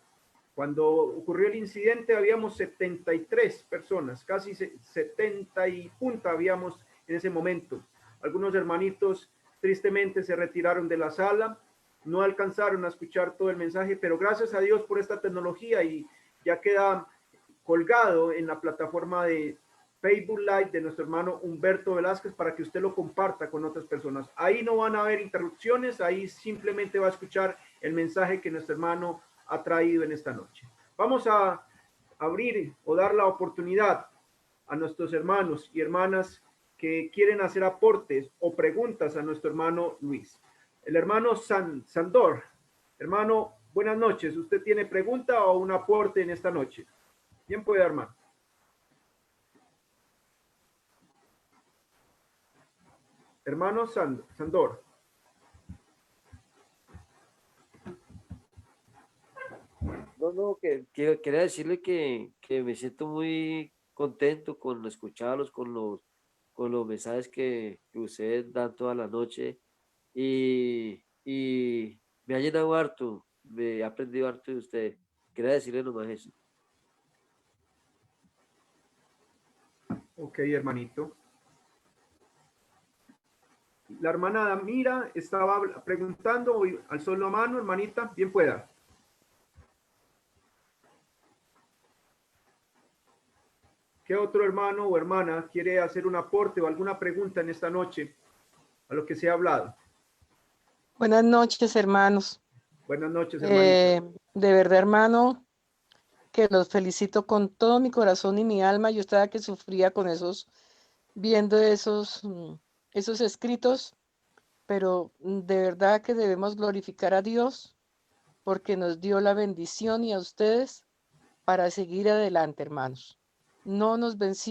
Cuando ocurrió el incidente habíamos 73 personas, casi 70 y punta habíamos en ese momento. Algunos hermanitos tristemente se retiraron de la sala, no alcanzaron a escuchar todo el mensaje, pero gracias a Dios por esta tecnología y ya queda colgado en la plataforma de Facebook Live de nuestro hermano Humberto Velázquez para que usted lo comparta con otras personas. Ahí no van a haber interrupciones, ahí simplemente va a escuchar el mensaje que nuestro hermano ha traído en esta noche. Vamos a abrir o dar la oportunidad a nuestros hermanos y hermanas que quieren hacer aportes o preguntas a nuestro hermano Luis. El hermano Sandor, hermano, buenas noches. ¿Usted tiene pregunta o un aporte en esta noche? Bien puede, hermano. Hermano Sandor. No, que quería decirle que me siento muy contento con escucharlos, con los mensajes que ustedes dan toda la noche y me ha llenado harto, me he aprendido harto de ustedes. Quería decirle nomás eso. Ok, hermanito. La hermana Mira estaba preguntando, alzó la mano, hermanita, bien pueda. ¿Qué otro hermano o hermana quiere hacer un aporte o alguna pregunta en esta noche a lo que se ha hablado? Buenas noches, hermanos. Buenas noches, hermanita. De verdad, hermano, que los felicito con todo mi corazón y mi alma. Yo estaba que sufría con viendo esos escritos, pero de verdad que debemos glorificar a Dios porque nos dio la bendición y a ustedes para seguir adelante, hermanos. No nos venció